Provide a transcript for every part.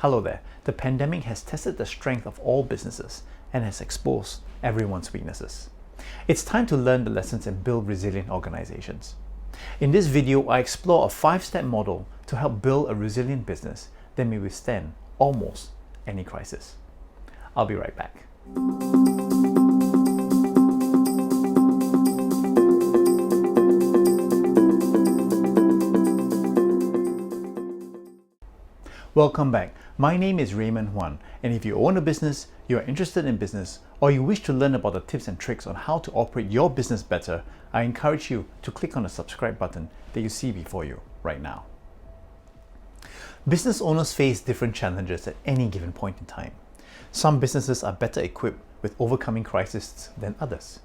Hello there. The pandemic has tested the strength of all businesses and has exposed everyone's weaknesses. It's time to learn the lessons and build resilient organizations. In this video, I explore a 5-step model to help build a resilient business that may withstand almost any crisis. I'll be right back. Welcome back. My name is Raymond Huan, and if you own a business, you are interested in business, or you wish to learn about the tips and tricks on how to operate your business better, I encourage you to click on the subscribe button that you see before you right now. Business owners face different challenges at any given point in time. Some businesses are better equipped with overcoming crises than others.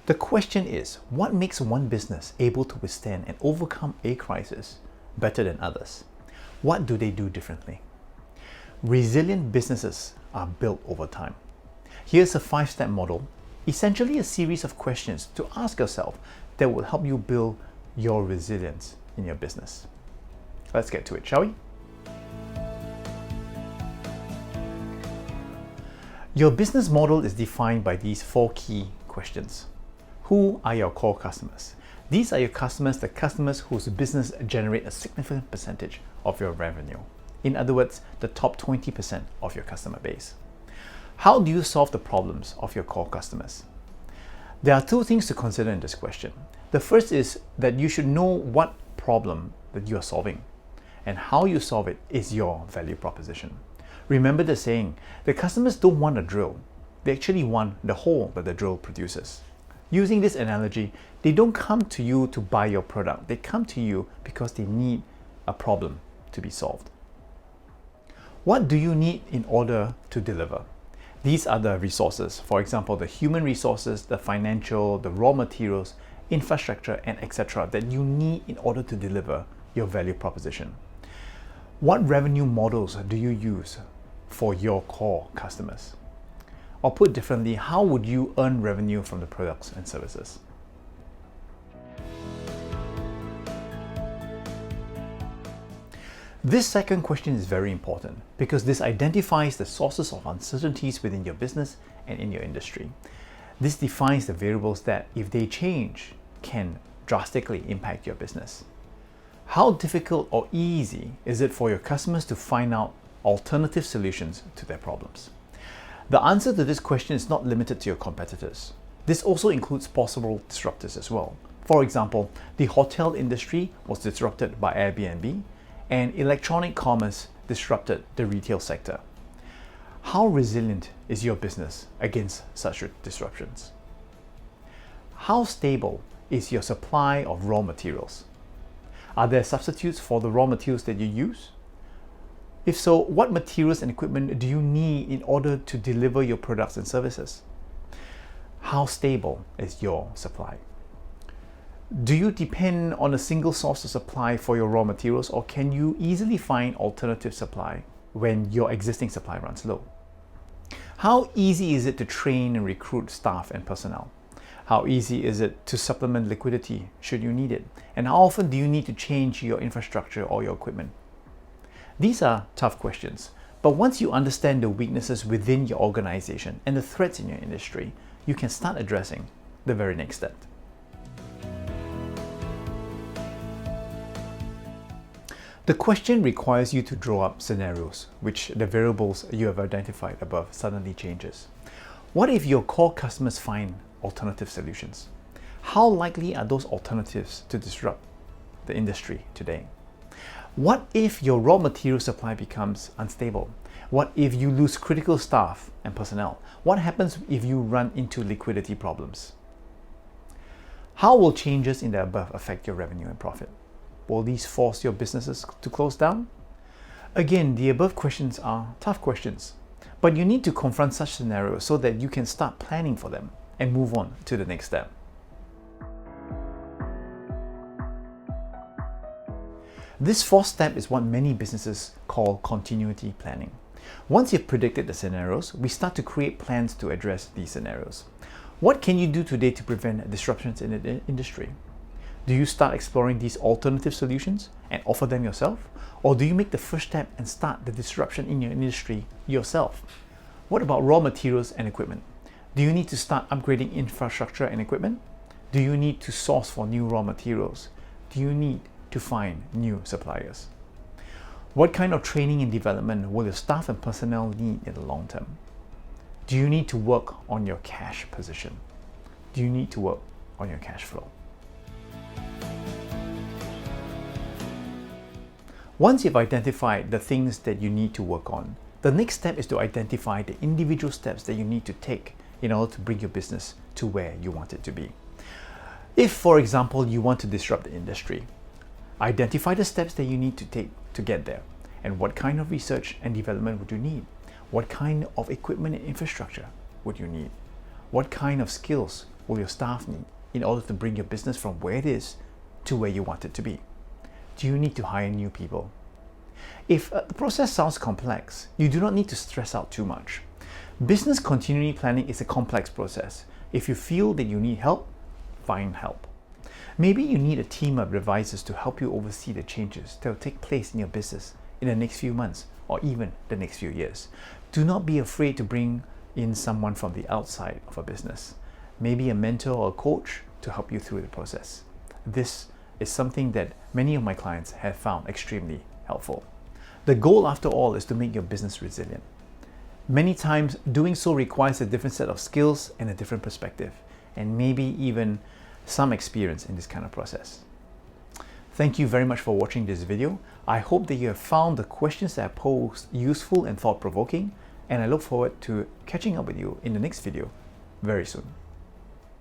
The question is, what makes one business able to withstand and overcome a crisis better than others? What do they do differently? Resilient businesses are built over time. Here's a 5-step model, essentially a series of questions to ask yourself that will help you build your resilience in your business. Let's get to it, shall we? Your business model is defined by these 4 key questions. Who are your core customers? These are your customers, the customers whose business generate a significant percentage of your revenue. In other words, the top 20% of your customer base. How do you solve the problems of your core customers? There are 2 things to consider in this question. The first is that you should know what problem that you are solving, and how you solve it is your value proposition. Remember the saying, the customers don't want a drill, they actually want the hole that the drill produces. Using this analogy, they don't come to you to buy your product, they come to you because they need a problem to be solved. What do you need in order to deliver? These are the resources, for example, the human resources, the financial, the raw materials, infrastructure, and etc. that you need in order to deliver your value proposition. What revenue models do you use for your core customers? Or put differently, how would you earn revenue from the products and services? This second question is very important because this identifies the sources of uncertainties within your business and in your industry. This defines the variables that, if they change, can drastically impact your business. How difficult or easy is it for your customers to find out alternative solutions to their problems? The answer to this question is not limited to your competitors. This also includes possible disruptors as well. For example, the hotel industry was disrupted by Airbnb, and electronic commerce disrupted the retail sector. How resilient is your business against such disruptions? How stable is your supply of raw materials? Are there substitutes for the raw materials that you use? If so, what materials and equipment do you need in order to deliver your products and services? How stable is your supply? Do you depend on a single source of supply for your raw materials, or can you easily find alternative supply when your existing supply runs low? How easy is it to train and recruit staff and personnel? How easy is it to supplement liquidity should you need it? And how often do you need to change your infrastructure or your equipment? These are tough questions, but once you understand the weaknesses within your organization and the threats in your industry, you can start addressing the very next step. The question requires you to draw up scenarios which the variables you have identified above suddenly changes. What if your core customers find alternative solutions? How likely are those alternatives to disrupt the industry today? What if your raw material supply becomes unstable? What if you lose critical staff and personnel? What happens if you run into liquidity problems? How will changes in the above affect your revenue and profit? Will these force your businesses to close down? Again, the above questions are tough questions, but you need to confront such scenarios so that you can start planning for them and move on to the next step. This 4th step is what many businesses call continuity planning. Once you've predicted the scenarios, we start to create plans to address these scenarios. What can you do today to prevent disruptions in the industry? Do you start exploring these alternative solutions and offer them yourself? Or do you make the first step and start the disruption in your industry yourself? What about raw materials and equipment? Do you need to start upgrading infrastructure and equipment? Do you need to source for new raw materials? Do you need to find new suppliers? What kind of training and development will your staff and personnel need in the long term? Do you need to work on your cash position? Do you need to work on your cash flow? Once you've identified the things that you need to work on, the next step is to identify the individual steps that you need to take in order to bring your business to where you want it to be. If, for example, you want to disrupt the industry, identify the steps that you need to take to get there, and what kind of research and development would you need? What kind of equipment and infrastructure would you need? What kind of skills will your staff need in order to bring your business from where it is to where you want it to be? Do you need to hire new people? If the process sounds complex, you do not need to stress out too much. Business continuity planning is a complex process. If you feel that you need help, find help. Maybe you need a team of advisors to help you oversee the changes that will take place in your business in the next few months or even the next few years. Do not be afraid to bring in someone from the outside of a business, maybe a mentor or a coach to help you through the process. This is something that many of my clients have found extremely helpful. The goal, after all, is to make your business resilient. Many times, doing so requires a different set of skills and a different perspective, and maybe even some experience in this kind of process. Thank you very much for watching this video. I hope that you have found the questions that I posed useful and thought-provoking, and I look forward to catching up with you in the next video very soon.